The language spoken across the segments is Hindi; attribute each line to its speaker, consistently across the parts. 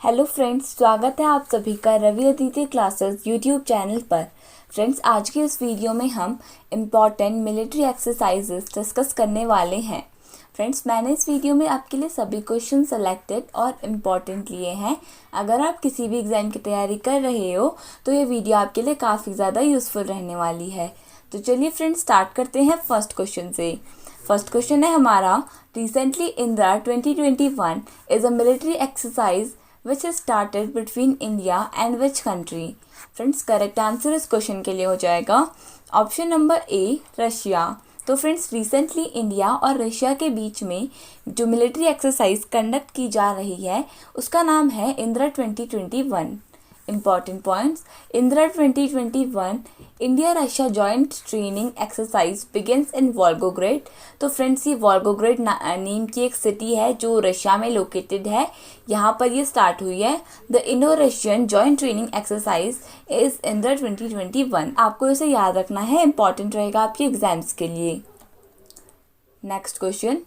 Speaker 1: हेलो फ्रेंड्स, स्वागत है आप सभी का Ravi Aditi classes YouTube channel पर। फ्रेंड्स, आज के इस वीडियो में हम इम्पॉर्टेंट मिलिट्री एक्सरसाइजेस डिस्कस करने वाले हैं। फ्रेंड्स, मैंने इस वीडियो में आपके लिए सभी क्वेश्चन सेलेक्टेड और इम्पॉर्टेंट लिए हैं। अगर आप किसी भी एग्ज़ाम की तैयारी कर रहे हो तो ये वीडियो आपके लिए काफ़ी ज़्यादा यूज़फुल रहने वाली है। तो चलिए फ्रेंड्स, स्टार्ट करते हैं फर्स्ट क्वेश्चन से। फर्स्ट क्वेश्चन है हमारा, recently Indira 2021 is a military exercise which is started between India and which country? Friends, correct answer इस क्वेश्चन के लिए हो जाएगा ऑप्शन नंबर ए, रशिया। तो फ्रेंड्स, रिसेंटली इंडिया और रशिया के बीच में जो मिलिट्री एक्सरसाइज कंडक्ट की जा रही है उसका नाम है Indira 2021। Important points. Indira 2021 India Russia joint training exercise begins in Volgograd. तो फ्रेंड्स, ये वॉल्गोग्रेड नेम की एक सिटी है जो रशिया में लोकेटेड है। यहाँ पर ये स्टार्ट हुई है। The Indo Russian joint training exercise is Indira 2021। आपको इसे याद रखना है, इंपॉर्टेंट रहेगा आपके एग्जाम्स के लिए। Next question,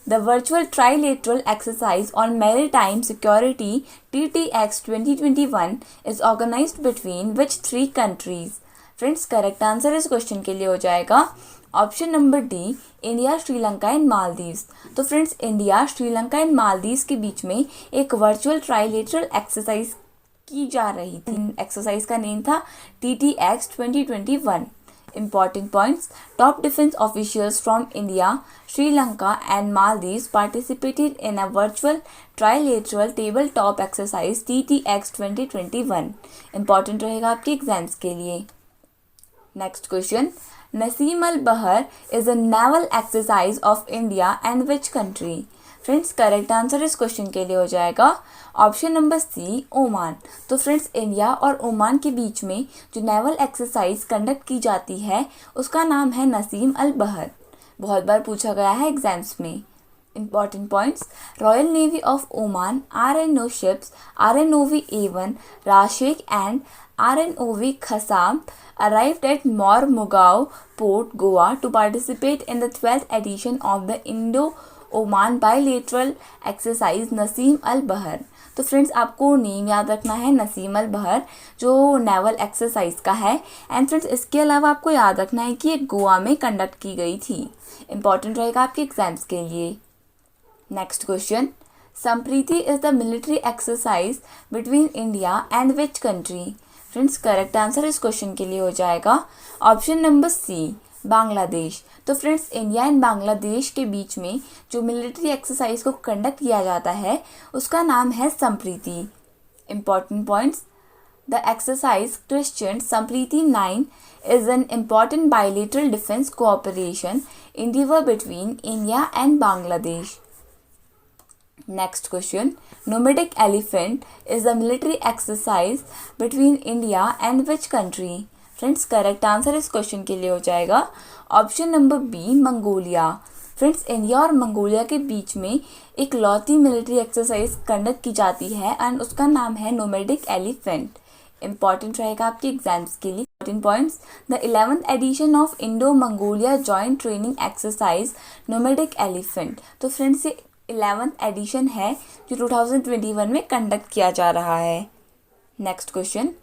Speaker 1: The Virtual Trilateral Exercise on Maritime Security TTX 2021 is organized between which three countries? Friends, correct answer इस क्वेश्चन के लिए हो जाएगा option number D, India, Sri Lanka and Maldives. तो friends, India, Sri Lanka and Maldives के बीच में एक वर्चुअल ट्राइलेटरल एक्सरसाइज की जा रही थी। एक्सरसाइज का नेम था TTX 2021। Important points. Top defense officials from India, Sri Lanka and Maldives participated in a virtual trilateral tabletop exercise TTX 2021. Important रहेगा आपके एग्जाम्स के लिए। Next question. Naseem al-Bahar is a naval exercise of India and which country? Friends, correct answer इस क्वेश्चन के लिए हो जाएगा ऑप्शन नंबर सी, ओमान। तो फ्रेंड्स, इंडिया और ओमान के बीच में जो नेवल एक्सरसाइज कंडक्ट की जाती है उसका नाम है नसीम अल बहर। बहुत बार पूछा गया है एग्जाम्स में। Important points. Royal Navy of Oman RNO ships RNOV A1 Rashid and RNOV Khassam arrived at Mormugao Port, Goa to participate in the 12th edition of the Indo-Oman Bilateral Exercise Naseem अल बहर। तो फ्रेंड्स, आपको नेम याद रखना है नसीम अल बहर, जो नेवल एक्सरसाइज का है। एंड फ्रेंड्स, इसके अलावा आपको याद रखना है कि ये गोवा में कंडक्ट की गई थी। इंपॉर्टेंट रहेगा आपके एग्जाम्स के लिए। Next question, Sampriti is the military exercise between India and which country? Friends, correct answer इस क्वेश्चन के लिए हो जाएगा ऑप्शन नंबर सी, बांग्लादेश। तो फ्रेंड्स, इंडिया एंड बांग्लादेश के बीच में जो मिलिट्री एक्सरसाइज को कंडक्ट किया जाता है उसका नाम है Sampriti. Important points, the exercise Christian Sampriti 9 is an important bilateral defense cooperation endeavor between India and Bangladesh. Next question, nomadic elephant is a military exercise between India and which country? Friends, correct answer इस क्वेश्चन के लिए हो जाएगा option number B, Mongolia. Friends, India और मंगोलिया के बीच में एक लौती मिलिट्री एक्सरसाइज कंडक्ट की जाती है एंड उसका नाम है नोमैडिक एलिफेंट। इंपॉर्टेंट रहेगा आपके एग्जाम्स के लिए। Important points, the 11th edition of Indo Mongolia joint training exercise nomadic elephant. तो फ्रेंड्स, ये 11th एडिशन है जो 2021 में कंडक्ट किया जा रहा है। Next question,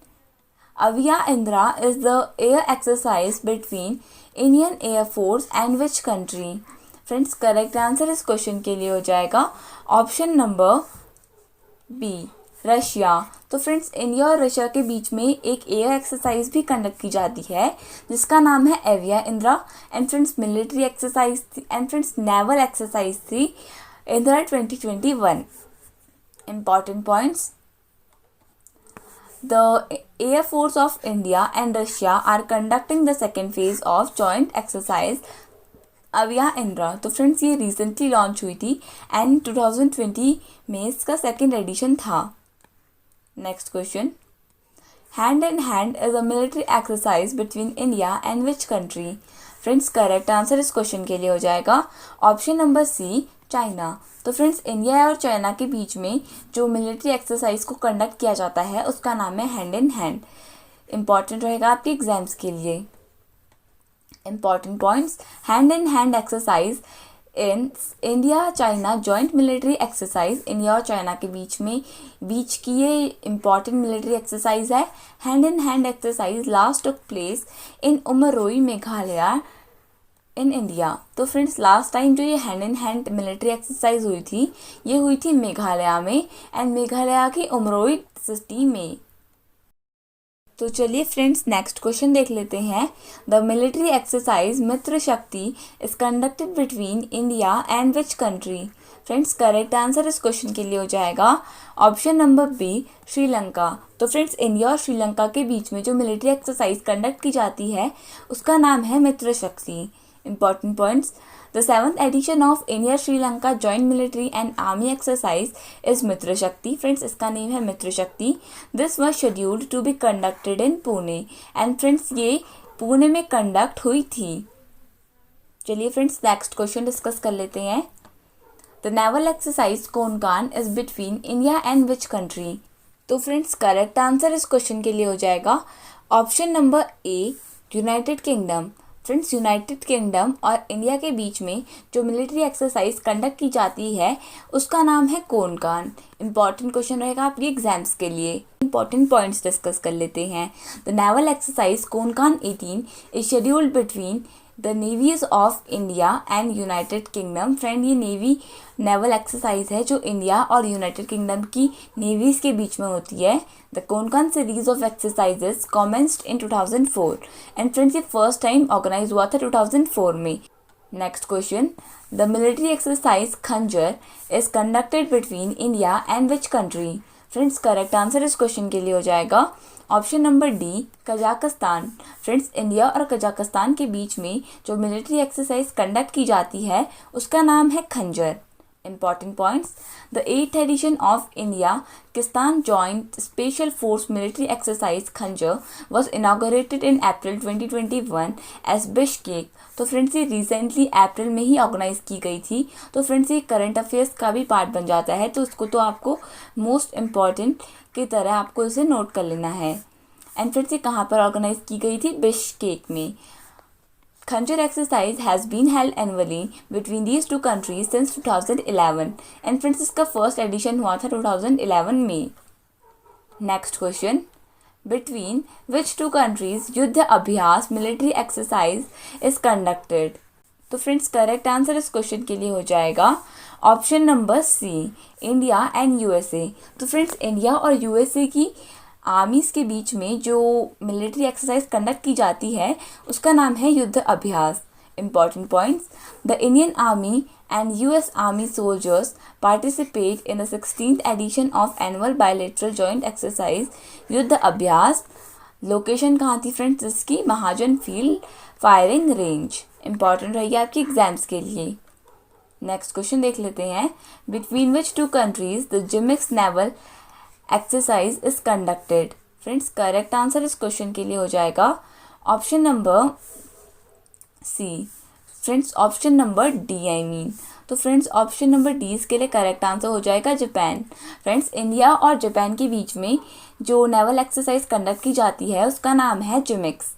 Speaker 1: Avia Indira is the air exercise between Indian air force and which country? Friends, correct answer इस क्वेश्चन के लिए हो जाएगा ऑप्शन नंबर बी, रशिया। तो फ्रेंड्स, इंडिया और रशिया के बीच में एक एयर एक्सरसाइज भी कंडक्ट की जाती है जिसका नाम है Avia Indira. And friends, military exercise थी एंड फ्रेंड्स नेवल एक्सरसाइज थी Indira 2021। Important points, the Air Force of India and Russia are conducting the second phase of joint exercise Aviaindra. तो फ्रेंड्स, ये रिसेंटली लॉन्च हुई थी एंड 2020 में इसका सेकेंड एडिशन था। Next question, hand in hand is a military exercise between India and which country? Friends, correct answer इस क्वेश्चन के लिए हो जाएगा ऑप्शन नंबर सी, चाइना। तो फ्रेंड्स, इंडिया और चाइना के बीच में जो मिलिट्री एक्सरसाइज को कंडक्ट किया जाता है उसका नाम है हैंड इन हैंड। इंपॉर्टेंट रहेगा आपके एग्जाम्स के लिए। Important points, hand in hand exercise in India China joint military exercise, India और चाइना के बीच की ये इम्पॉर्टेंट मिलिट्री एक्सरसाइज है। Hand in hand exercise last took place in Umroi Meghalaya in India. तो फ्रेंड्स लास्ट टाइम जो ये hand in hand military exercise हुई थी, ये हुई थी मेघालय में, एंड मेघालय की उमरोई सिटी में। तो चलिए फ्रेंड्स नेक्स्ट क्वेश्चन देख लेते हैं। द मिलिट्री एक्सरसाइज मित्र शक्ति is conducted between India and which country. Friends correct answer इस क्वेश्चन के लिए हो जाएगा ऑप्शन नंबर बी, श्रीलंका। तो फ्रेंड्स इंडिया और श्रीलंका के बीच में जो मिलिट्री एक्सरसाइज कंडक्ट की जाती है उसका नाम है मित्र शक्ति। Important points. The 7th edition of India Sri Lanka Joint Military and Army Exercise is Mitra Shakti. Friends, इसका नेम है मित्र शक्ति. This was scheduled to be conducted in Pune. And friends, ये पुणे में कंडक्ट हुई थी। चलिए फ्रेंड्स नेक्स्ट क्वेश्चन डिस्कस कर लेते हैं। The naval exercise Konkan is between India and which country? तो फ्रेंड्स करेक्ट आंसर इस क्वेश्चन के लिए हो जाएगा option number A, United kingdom. Friends United kingdom और इंडिया के बीच में जो मिलिट्री एक्सरसाइज कंडक्ट की जाती है उसका नाम है कोनकान। इंपॉर्टेंट क्वेश्चन रहेगा आपके एग्जाम्स के लिए। इंपॉर्टेंट पॉइंट्स डिस्कस कर लेते हैं। The naval exercise Konkan 18 is scheduled between the navies of India and United Kingdom. Friend ये नेवल एक्सरसाइज है जो इंडिया और यूनाइटेड किंगडम की नेवीज के बीच में होती है। The Konkan series of exercises commenced in 2004 and friends ये फर्स्ट टाइम ऑर्गेनाइज हुआ था 2004 में। Next question, the military exercise Khanjar is conducted between India and which country. Friends correct answer इस क्वेश्चन के लिए हो जाएगा option number D, Kazakhstan. Friends India और कजाकिस्तान के बीच में जो मिलिट्री एक्सरसाइज कंडक्ट की जाती है उसका नाम है खंजर। Important points. The 8th edition of India-Pakistan Joint Special Force Military Exercise Khanjar was inaugurated in April 2021 as Bishkek. तो फ्रेंड्स ये रिसेंटली अप्रैल में ही ऑर्गेनाइज की गई थी। तो फ्रेंड्स ये करंट अफेयर्स का भी पार्ट बन जाता है, तो इसको तो आपको मोस्ट इम्पॉर्टेंट की तरह आपको इसे नोट कर लेना है। एंड फ्रेंड्स ये कहाँ पर ऑर्गेनाइज की गई थी? बिश्केक में। Khanjar exercise has been held annually between these two countries since 2011 and friends इसका फर्स्ट एडिशन हुआ था 2011 में। Next question, between which two countries Yudh Abhyas military exercise is conducted. तो फ्रेंड्स करेक्ट आंसर इस क्वेश्चन के लिए हो जाएगा option number C, India and USA. तो फ्रेंड्स इंडिया और यूएसए की आर्मीज़ के बीच में जो मिलिट्री एक्सरसाइज कंडक्ट की जाती है उसका नाम है Yudh Abhyas. Important points, the Indian army and US army soldiers participate in the 16th edition of annual bilateral joint exercise Yudh Abhyas. Location कहाँ थी फ्रेंड्स इसकी? Mahajan field firing range. Important रहेगी आपकी एग्जाम्स के लिए। नेक्स्ट क्वेश्चन देख लेते हैं। Between which two countries the JIMEX naval exercise is conducted. Friends correct answer इस क्वेश्चन के लिए हो जाएगा option number C. Friends option number D I mean. तो फ्रेंड्स ऑप्शन नंबर डी इसके लिए करेक्ट आंसर हो जाएगा जापान। फ्रेंड्स इंडिया और जापान के बीच में जो नेवल एक्सरसाइज कंडक्ट की जाती है उसका नाम है JIMEX.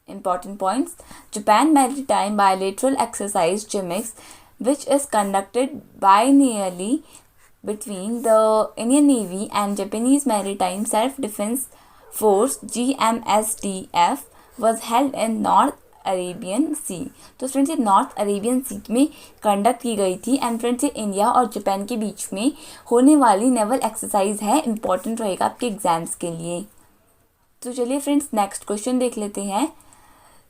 Speaker 1: Important points, Japan maritime bilateral exercise JIMEX which is conducted biennially between the Indian Navy and Japanese Maritime Self-Defense Force GMSDF was held in North Arabian sea. तो फ्रेंड्स ये नॉर्थ अरेबियन सी में कंडक्ट की गई थी एंड फ्रेंड्स ये इंडिया और जापान के बीच में होने वाली नेवल एक्सरसाइज है। इंपॉर्टेंट रहेगा आपके एग्जाम्स के लिए। तो चलिए फ्रेंड्स नेक्स्ट क्वेश्चन देख लेते हैं।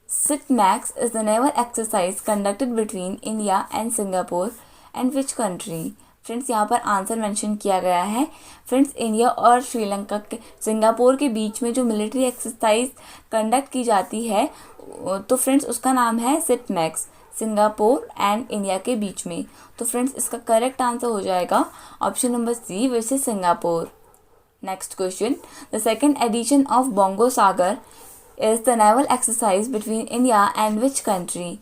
Speaker 1: सिटमैक्स is the naval exercise conducted between India and Singapore and which country. Friends यहाँ पर आंसर मेंशन किया गया है। फ्रेंड्स इंडिया और श्रीलंका के सिंगापुर के बीच में जो मिलिट्री एक्सरसाइज कंडक्ट की जाती है तो फ्रेंड्स उसका नाम है सिटमैक्स, सिंगापुर एंड इंडिया के बीच में। तो फ्रेंड्स इसका करेक्ट आंसर हो जाएगा option number C, which is Singapore. Next question, the second edition of Bongo Sagar is the naval exercise between India and which country.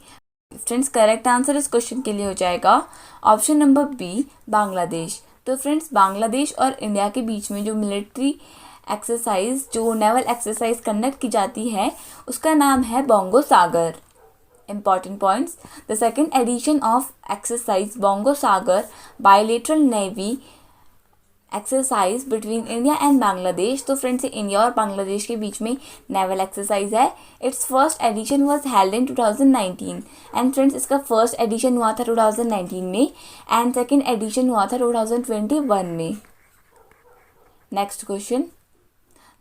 Speaker 1: Friends correct answer इस क्वेश्चन के लिए हो जाएगा ऑप्शन नंबर बी, बांग्लादेश। तो फ्रेंड्स बांग्लादेश और इंडिया के बीच में जो मिलिट्री एक्सरसाइज जो नेवल एक्सरसाइज कंडक्ट की जाती है उसका नाम है bongo Sagar. Important points. The second edition of exercise Bongo Sagar bilateral navy exercise between India and Bangladesh. तो फ्रेंड्स, ये इंडिया और बांग्लादेश के बीच में नेवल एक्सरसाइज है। It's first edition was held in 2019 and friends, इसका फर्स्ट एडिशन हुआ था 2019 में एंड सेकेंड एडिशन हुआ था 2021 में। Next question,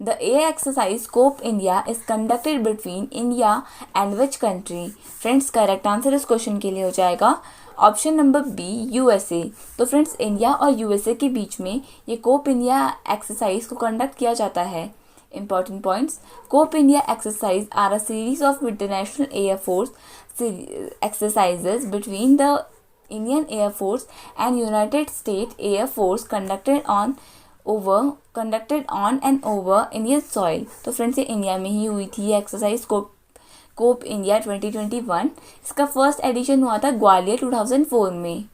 Speaker 1: the air exercise scope India is conducted between India and which country. Friends, correct answer इस क्वेश्चन के लिए हो जाएगा ऑप्शन नंबर बी, यूएसए। तो फ्रेंड्स, इंडिया और यूएसए के बीच में ये कोप इंडिया एक्सरसाइज को कंडक्ट किया जाता है। Important points, Cope India exercise are a series of international air force exercises between the Indian air force and United State air force conducted on and over Indian soil. तो फ्रेंड्स, ये इंडिया में ही हुई थी ये एक्सरसाइज कोप इंडिया 2021। इसका फर्स्ट एडिशन हुआ था ग्वालियर 2004 में।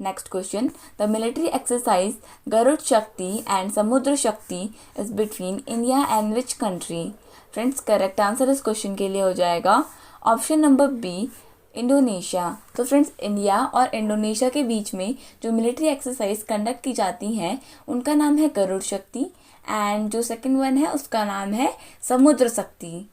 Speaker 1: Next question, the military exercise Garud Shakti and Samudra Shakti is between India and which country. Friends, correct answer इस क्वेश्चन के लिए हो जाएगा ऑप्शन नंबर बी, इंडोनेशिया। तो फ्रेंड्स, इंडिया और इंडोनेशिया के बीच में जो मिलिट्री एक्सरसाइज कंडक्ट की जाती हैं उनका नाम है गरुड़ शक्ति एंड जो सेकंड वन है उसका नाम है समुद्र शक्ति।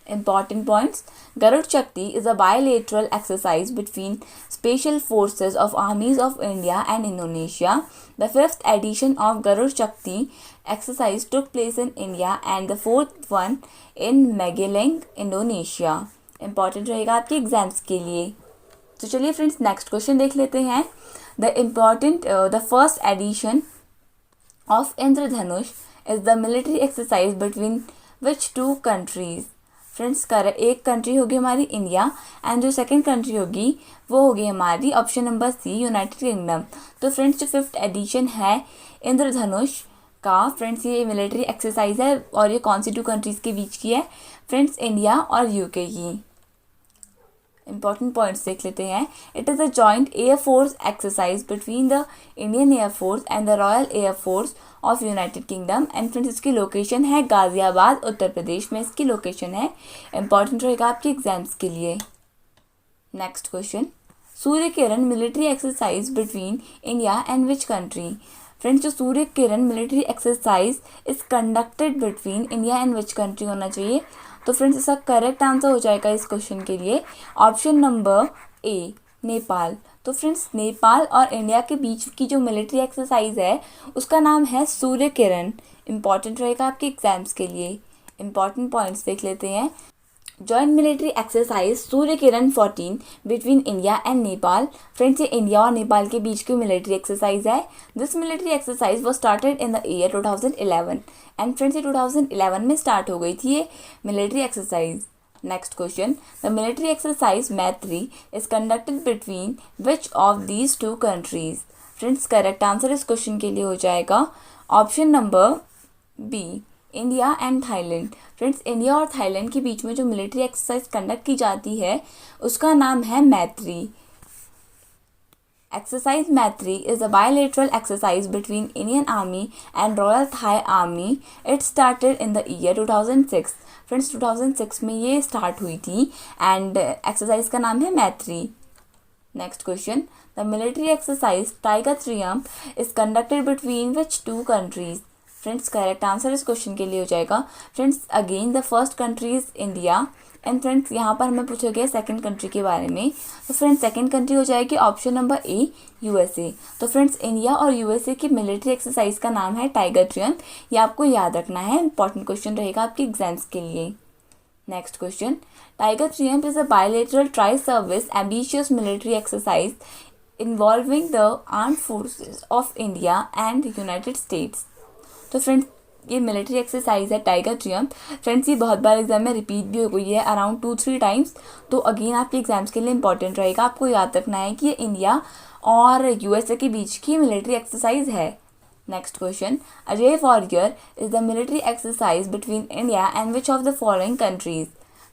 Speaker 1: Important points. Garud Shakti is a bilateral exercise between special forces of armies of India and Indonesia. The fifth edition of Garud Shakti exercise took place in India and the fourth one in Magelang, Indonesia. Important रहेगा आपके एग्जाम्स के लिए। तो चलिए फ्रेंड्स, नेक्स्ट क्वेश्चन देख लेते हैं। The first edition of Indradhanush is the military exercise between which two countries? Friends, एक कंट्री होगी हमारी इंडिया एंड जो सेकंड कंट्री होगी वो होगी हमारी option number C, United Kingdom. तो फ्रेंड्स, जो फिफ्थ एडिशन है इंद्रधनुष का, फ्रेंड्स ये मिलिट्री एक्सरसाइज है और ये कौन सी टू कंट्रीज़ के बीच की है? फ्रेंड्स, इंडिया और यूके की। इंपॉर्टेंट पॉइंट्स देख लेते हैं। It is a joint air force exercise between the Indian air force and the royal air force of United kingdom and friends, इसकी लोकेशन है गाजियाबाद, उत्तर प्रदेश में इसकी लोकेशन है। इंपॉर्टेंट रहेगा आपके एग्जाम्स के लिए। Next question, Surya Kiran military exercise between India and which country. Friends, जो Surya Kiran military exercise is conducted between India and which country होना चाहिए? तो फ्रेंड्स, इसका करेक्ट आंसर हो जाएगा इस क्वेश्चन के लिए ऑप्शन नंबर ए, नेपाल। तो फ्रेंड्स, नेपाल और इंडिया के बीच की जो मिलिट्री एक्सरसाइज है उसका नाम है सूर्य किरण। इंपॉर्टेंट रहेगा आपके एग्जाम्स के लिए। इंपॉर्टेंट पॉइंट्स देख लेते हैं। Joint military exercise Surya Kiran 14 between India and Nepal. Friends, ये इंडिया और नेपाल के बीच की मिलिट्री एक्सरसाइज है। This military exercise was started in the year 2011 and friends, ये 2011 में स्टार्ट हो गई थी ये military exercise. Next question, the military exercise मैत्री is conducted between which of these two countries. Friends, correct answer इस क्वेश्चन के लिए हो जाएगा option number B, India and Thailand. Friends, India और थाईलैंड के बीच में जो मिलिट्री एक्सरसाइज कंडक्ट की जाती है उसका नाम है मैत्री। एक्सरसाइज मैत्री is a bilateral exercise between Indian army and royal Thai army. It started in the year 2006। Friends, 2006 में ये स्टार्ट हुई थी एंड एक्सरसाइज का नाम है Maitree. Next question, the military exercise tiger triumph is conducted between which two countries. Friends, correct answer इस क्वेश्चन के लिए हो जाएगा friends again the first country is India and friends यहाँ पर हमें पूछा गया सेकंड कंट्री के बारे में। तो फ्रेंड्स, सेकंड कंट्री हो जाएगी ऑप्शन नंबर ए, यूएसए। तो फ्रेंड्स, इंडिया और यूएसए की मिलिट्री एक्सरसाइज का नाम है टाइगर ट्रियम्फ। ये आपको याद रखना है, इंपॉर्टेंट क्वेश्चन रहेगा आपके एग्जाम्स के लिए। Next question, tiger triumph is a bilateral tri service ambitious military exercise involving the armed forces of India and United states. तो फ्रेंड्स, ये मिलिट्री एक्सरसाइज है टाइगर ट्रियम्फ। फ्रेंड्स, ये बहुत बार एग्जाम में रिपीट भी हो गई है अराउंड 2-3 टाइम्स। तो अगेन आपके एग्जाम्स के लिए इंपॉर्टेंट रहेगा, आपको याद रखना है कि ये इंडिया और यूएसए के बीच की मिलिट्री एक्सरसाइज है। Next question, Ajay warrior is the military exercise between India and which of the following countries.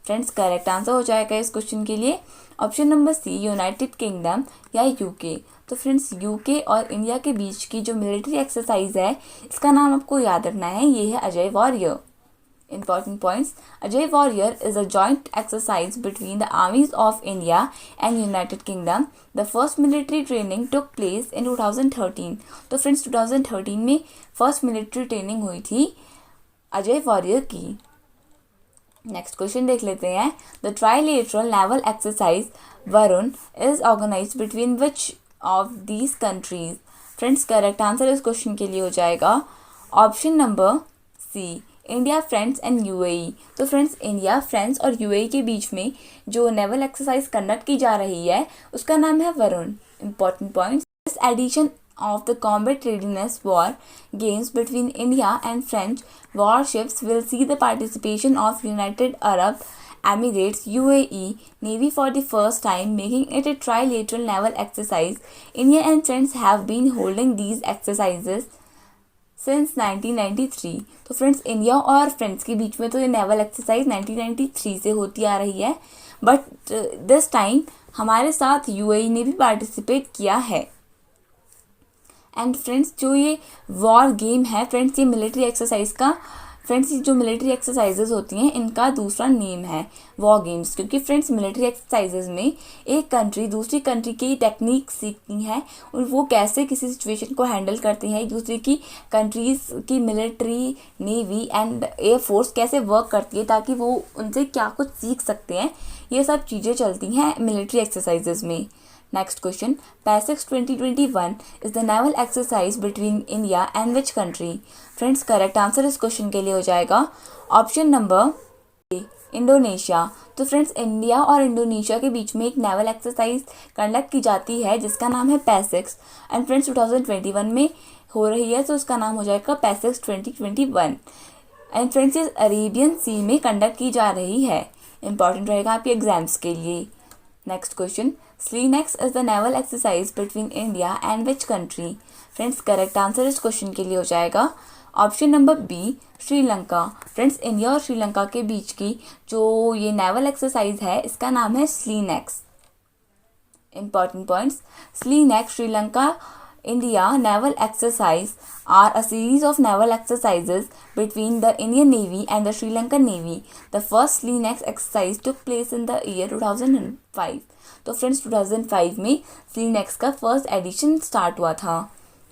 Speaker 1: Friends, correct answer हो जाएगा इस क्वेश्चन के लिए option number C, United Kingdom या यूके। तो फ्रेंड्स, यूके और इंडिया के बीच की जो मिलिट्री एक्सरसाइज है इसका नाम आपको याद रखना है, ये है Ajay warrior. Important points. Ajay Warrior is a joint exercise between the armies of India and United Kingdom. The first military training took place in 2013. तो फ्रेंड्स 2013 में फर्स्ट मिलिट्री ट्रेनिंग हुई थी अजय वॉरियर की. नेक्स्ट क्वेश्चन देख लेते हैं. The trilateral naval exercise Varun is organised between which of these countries. Friends correct answer इस क्वेश्चन के लिए हो जाएगा option number C, India, France and UAE. तो फ्रेंड्स इंडिया, फ्रांस और यूएई के बीच में जो नेवल एक्सरसाइज कंडक्ट की जा रही है उसका नाम है Varun. Important points. This edition of the combat readiness war games between India and French warships will see the participation of United Arab Emirates UAE Navy for the first time, making it a trilateral naval exercise. India and France have been holding these exercises since 1993. तो फ्रेंड्स इंडिया और फ्रांस के बीच में तो ये नेवल एक्सरसाइज 1993 से होती आ रही है, बट दिस टाइम हमारे साथ यूएई ने भी पार्टिसिपेट किया है. एंड फ्रेंड्स जो ये वॉर गेम है फ्रेंड्स, ये मिलिट्री एक्सरसाइज का फ्रेंड्स जो मिलिट्री एक्सरसाइजेज होती हैं इनका दूसरा नेम है वॉर गेम्स, क्योंकि फ्रेंड्स मिलिट्री एक्सरसाइजेज में एक कंट्री दूसरी कंट्री की टेक्निक सीखती है और वो कैसे किसी सिचुएशन को हैंडल करती है, एक दूसरे की कंट्रीज़ की military, navy and air force कैसे वर्क करती है ताकि वो उनसे क्या कुछ सीख सकते हैं, ये सब चीज़ें चलती हैं मिलिट्री एक्सरसाइजेज में. Next question. PASEX 2021 is the naval exercise between India and which country? Friends, correct answer इस क्वेश्चन के लिए हो जाएगा ऑप्शन नंबर ए, इंडोनेशिया. तो फ्रेंड्स इंडिया और इंडोनेशिया के बीच में एक नेवल एक्सरसाइज कंडक्ट की जाती है जिसका नाम है पैसेक्स. एंड फ्रेंड्स 2021 में हो रही है तो उसका नाम हो जाएगा पैसेक्स 2021. एंड फ्रेंड्स ये अरेबियन सी में कंडक्ट की जा रही है. इंपॉर्टेंट रहेगा आपके एग्जाम्स के लिए. Next question. SLEENEX is the naval exercise between India and which country? Friends correct answer इस क्वेश्चन के लिए हो जाएगा option number B, Sri Lanka. Friends India और श्रीलंका के बीच की जो ये नेवल एक्सरसाइज है इसका नाम है SLEENEX. Important points. SLEENEX Sri Lanka India naval exercise are a series of naval exercises between the Indian Navy and the Sri Lankan Navy. The first SLEENEX exercise took place in the year 2005. तो फ्रेंड्स 2005 में SLEENEX का फर्स्ट एडिशन स्टार्ट हुआ था.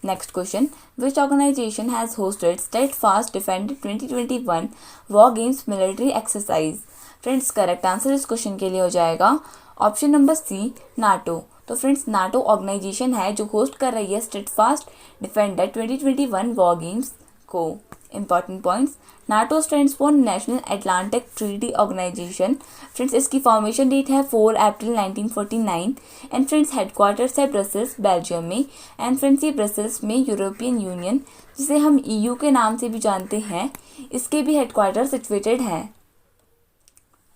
Speaker 1: Next question. Which organisation has hosted steadfast defended 2021 war games military exercise. Friends correct answer इस क्वेश्चन के लिए हो जाएगा ऑप्शन नंबर सी, नाटो. तो फ्रेंड्स नाटो ऑर्गेनाइजेशन है जो होस्ट कर रही है स्टेडफास्ट डिफेंडर 2021 वॉर गेम्स को. Important points. NATO stands for national Atlantic treaty organisation. Friends इसकी फॉर्मेशन डेट है 4 अप्रैल 1949. एंड फ्रेंड्स हेडक्वार्टर्स है ब्रसेल्स बेल्जियम में. एंड फ्रेंड्स ये ब्रसेल्स में यूरोपियन यूनियन जिसे हम ईयू के नाम से भी जानते हैं इसके भी हेडक्वार्टर सिचुएटेड हैं.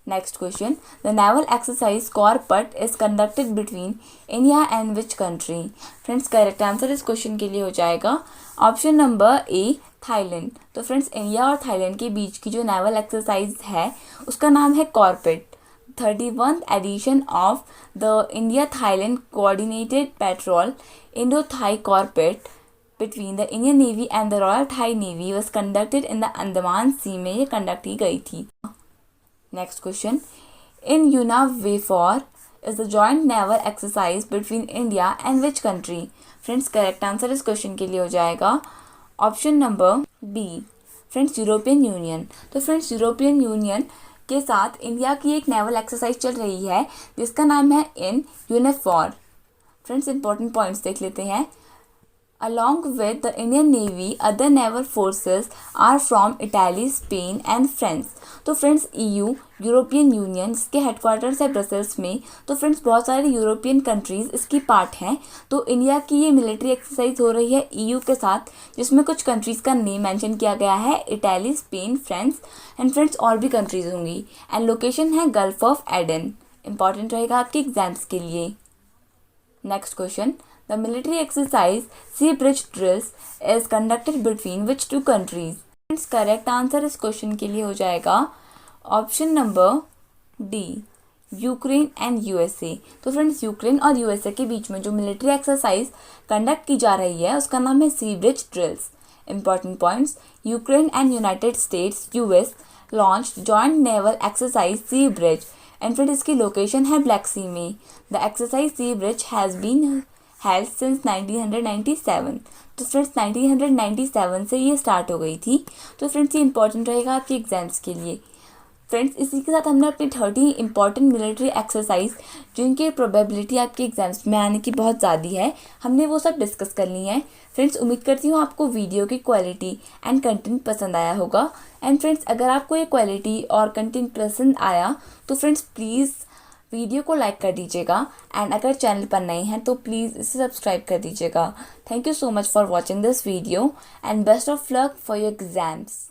Speaker 1: Next question. The naval exercise Corput is conducted between India and which country? Friends correct answer इस क्वेश्चन के लिए हो जाएगा ऑप्शन नंबर ए, थाईलैंड. तो फ्रेंड्स इंडिया और थाईलैंड के बीच की जो नेवल एक्सरसाइज है उसका नाम है CORPAT. 31st edition of the India Thailand coordinated patrol Indo Thai CORPAT between the Indian Navy and the Royal Thai Navy was conducted in the Andaman Sea में ये कंडक्ट की गई थी. Next question. In UNAVFOR is the joint naval exercise between India and which country? Friends correct answer इस क्वेश्चन के लिए हो जाएगा option number B, friends European union. तो फ्रेंड्स यूरोपियन यूनियन के साथ इंडिया की एक नेवल एक्सरसाइज चल रही है जिसका नाम है इन UNAVFOR. फ्रेंड्स इंपॉर्टेंट पॉइंट्स देख लेते हैं. Along with the Indian Navy, other naval forces are from Italy, Spain and France. तो फ्रेंड्स EU यूरोपियन यूनियन इसके हेडक्वार्टर्स है ब्रसेल्स में. तो फ्रेंड्स बहुत सारे यूरोपियन कंट्रीज़ इसकी पार्ट हैं. तो इंडिया की ये मिलिट्री एक्सरसाइज हो रही है EU के साथ जिसमें कुछ कंट्रीज़ का नेम मेंशन किया गया है Italy, Spain, France and friends और भी कंट्रीज़ होंगी. एंड लोकेशन है गल्फ ऑफ एडन. इंपॉर्टेंट रहेगा आपके एग्जाम्स के लिए. Next question. The military exercise Sea Bridge Drills is conducted between which two countries? Friends correct answer इस क्वेश्चन के लिए हो जाएगा option number D, Ukraine and USA. तो फ्रेंड्स यूक्रेन और यूएसए के बीच में जो मिलिट्री एक्सरसाइज कंडक्ट की जा रही है उसका नाम है sea bridge drills. Important points. Ukraine and United States US launched joint naval exercise Sea Bridge and friend इसकी लोकेशन है ब्लैक सी में. The exercise sea bridge has been held since 1997. तो फ्रेंड्स 1997 से ये स्टार्ट हो गई थी. तो फ्रेंड्स ये इंपॉर्टेंट रहेगा आपके एग्जाम्स के लिए. फ्रेंड्स इसी के साथ हमने अपनी 30 इंपॉर्टेंट मिलिट्री एक्सरसाइज जिनकी प्रोबेबिलिटी आपके एग्जाम्स में आने की बहुत ज़्यादा है, हमने वो सब डिस्कस कर ली हैं. फ्रेंड्स उम्मीद करती हूँ आपको वीडियो की क्वालिटी एंड कंटेंट पसंद आया होगा. एंड फ्रेंड्स अगर आपको ये क्वालिटी और कंटेंट पसंद आया तो फ्रेंड्स प्लीज़ वीडियो को लाइक कर दीजिएगा. एंड अगर चैनल पर नए हैं तो प्लीज़ इसे सब्सक्राइब कर दीजिएगा. Thank you so much for watching this video and best of luck for your exams.